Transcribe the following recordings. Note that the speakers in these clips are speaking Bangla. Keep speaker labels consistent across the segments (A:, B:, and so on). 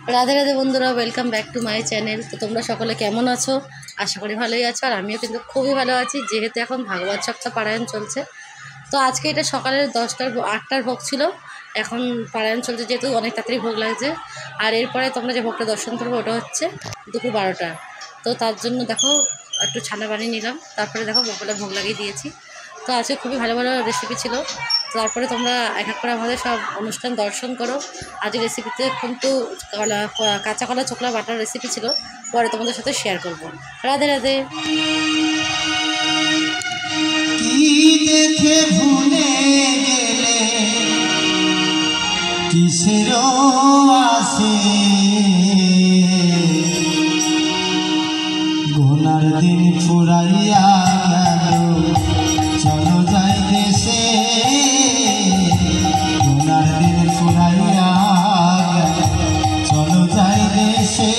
A: রাধে রাধে বন্ধুরা, welcome back to my channel. তো তোমরা সকলে কেমন আছো? আশা করি ভালোই আছো, আর আমিও কিন্তু খুবই ভালো আছি, যেহেতু এখন ভাগবত সপ্তাহ পারায়ণ চলছে। তো আজকে এটা সকালের 8টার ভোগ ছিল, এখন পারায়ণ চলছে, যেহেতু অনেক তাড়াতাড়ি ভোগ লাগছে। আর এরপরে তোমরা যে ভোগটা দর্শন করবো ওটা হচ্ছে দুপুর 12টা। তো তার জন্য দেখো একটু ছানা বানিয়ে নিলাম, তারপরে দেখো ভোগটা ভোগ লাগিয়ে দিয়েছি। তো আজকে খুবই ভালো ভালো রেসিপি ছিল। তারপরে তোমরা এক এক করে আমাদের সব অনুষ্ঠান দর্শন করো। আজ রেসিপিতে কিন্তু কাঁচা কলা চোখলা বাটার রেসিপি ছিল, পরে তোমাদের সাথে শেয়ার করবো। রাধে রাধে।
B: কি দেখে ভুলে গেলে কিসের আসে, গোনার দিন ফুরাইয়া গেল, চলো যাই দেশে। গোনার দিন ফুরাইয়া গেল, চলো যাই দেশে।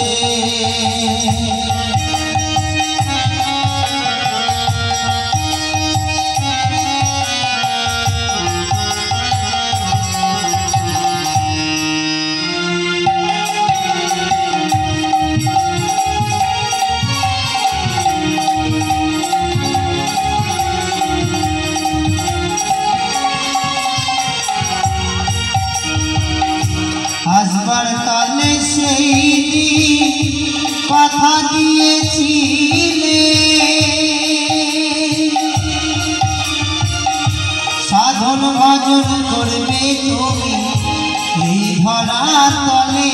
B: আসবার কালে সেই কথা দিয়েছিলে, সাধন ভজন করবে তুমি এই ধরা তলে।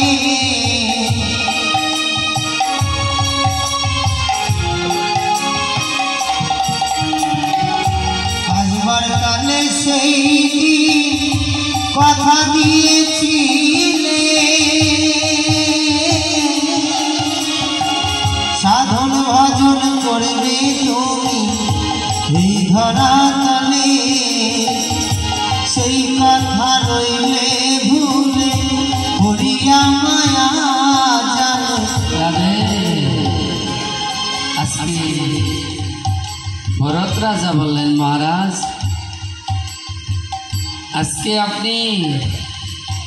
B: আসবার কালে সেই কথা দিয়েছিলে, সাধন ভজন করবে তুমি এই ধরা তলে। সেই কথা রইলে ভুলে হরিয়া মায়া জানো।
C: আজকে ভরত রাজা বললেন, মহারাজ আজকে আপনি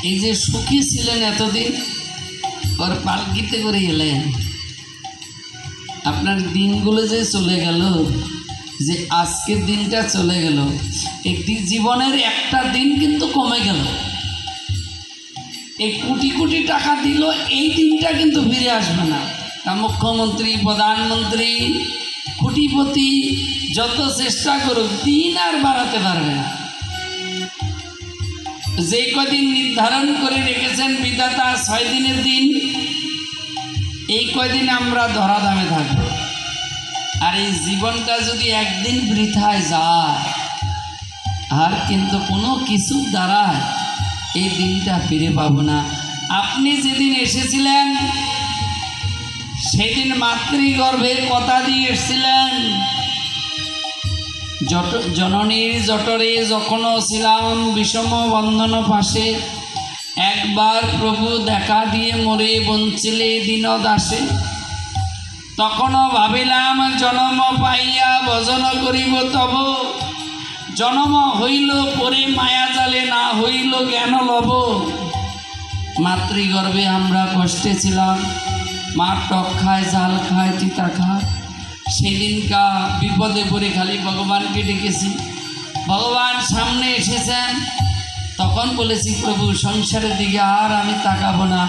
C: এই যে সুখী ছিলেন এতদিন, ওর পালকিতে করে এলেন, আপনার দিনগুলো যে চলে গেল, যে আজকের দিনটা চলে গেল, একটি জীবনের একটা দিন কিন্তু কমে গেল। এই কোটি কোটি টাকা দিল, এই দিনটা কিন্তু ফিরে আসবে না। তা মুখ্যমন্ত্রী, প্রধানমন্ত্রী, কোটিপতি যত চেষ্টা করুক, দিন আর বাড়াতে পারবে না। যে কদিন নির্ধারণ করে রেখেছেন বিধাতা 6 দিনের দিন, এই কয়দিন আমরা ধরাধামে থাকব। আর এই জীবনটা যদি একদিন বৃথায় যায়, আর কিন্তু কোনো কিছু দ্বারা এই দিনটা ফিরে পাব না। আপনি যেদিন এসেছিলেন সেদিন মাতৃগর্ভে কথা দিয়ে এসেছিলেন, জননীর জঠরে যখনও ছিলাম বিষম বন্ধন পাশে, একবার প্রভু দেখা দিয়ে মোরে বঞ্চিলে দীন দাসে। তখনও ভাবিলাম জনম পাইয়া ভজন করিব তব, জনম হইল পরে মায়া জালে, না হইল জ্ঞান লব। মাতৃগর্ভে আমরা কষ্টে ছিলাম, মা টক খায়, জাল খায়, তিতা খায়। সেদিনকা বিপদে পড়ে খালি ভগবানকে ডেকেছি, ভগবান সামনে এসেছেন, তখন বলেছি প্রভু সংসারের দিকে আর আমি তাকাবো না,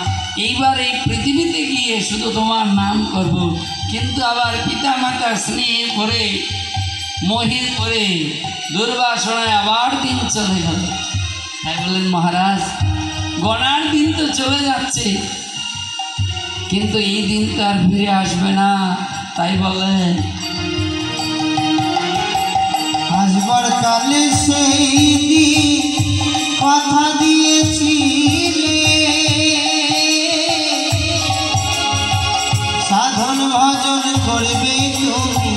C: এইবার এই পৃথিবীতে গিয়ে শুধু তোমার নাম করব। কিন্তু আবার পিতা মাতার স্নেহ করে, মোহিত করে, দুর্বাসনায় আবার দিন চলে গেল। তাই বললেন, মহারাজ গণার দিন তো চলে যাচ্ছে, কিন্তু এই দিন তো আর ফিরে আসবে না। তাই বলেন,
B: আসবার কালে সেই কথা দিয়েছিলে, সাধন ভজন করবে তুমি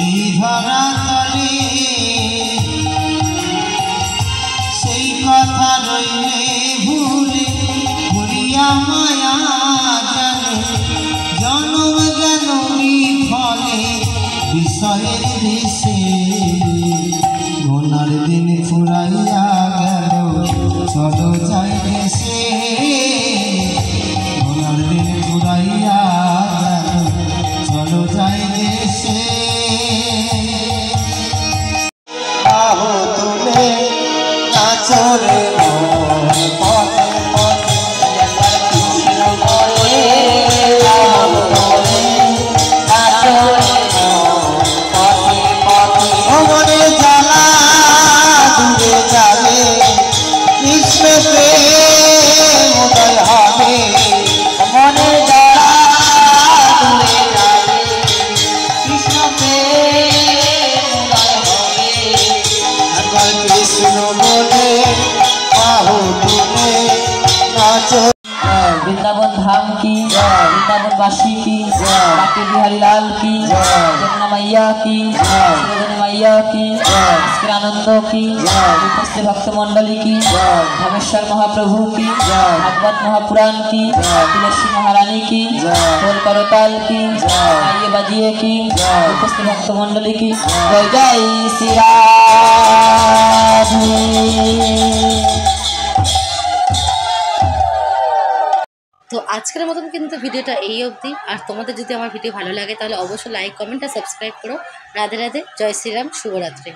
B: এই ধরা তলে। সেই কথা রইলে ভুলে হরিয়া মায়া জানে, জনম জ্ঞান ফলে বিষয়ের বিষে। গোনার দিন ফুরাইয়া গেল, চলো যাই দেশে।
D: वृंदावन धाम की, वृंदावन वासी की, बांके बिहारी लाल की, यमुना मैया की, सुरधनी मैया की, आनंद की, उपस्थित भक्त मंडली की, धमेश्वर महाप्रभु की, भागवत महापुराण की, तुलसी महारानी की, ढोल करताल की, आइए बजिए की, उपस्थित भक्त मंडली की, जय जय श्री राधे।
A: তো আজকের মতন কিন্তু ভিডিওটা এই অবধি। আর তোমাদের যদি আমার ভিডিও ভালো লাগে তাহলে অবশ্যই লাইক, কমেন্ট আর সাবস্ক্রাইব করো। রাধে রাধে, জয় শ্রীরাম, শুভরাত্রি।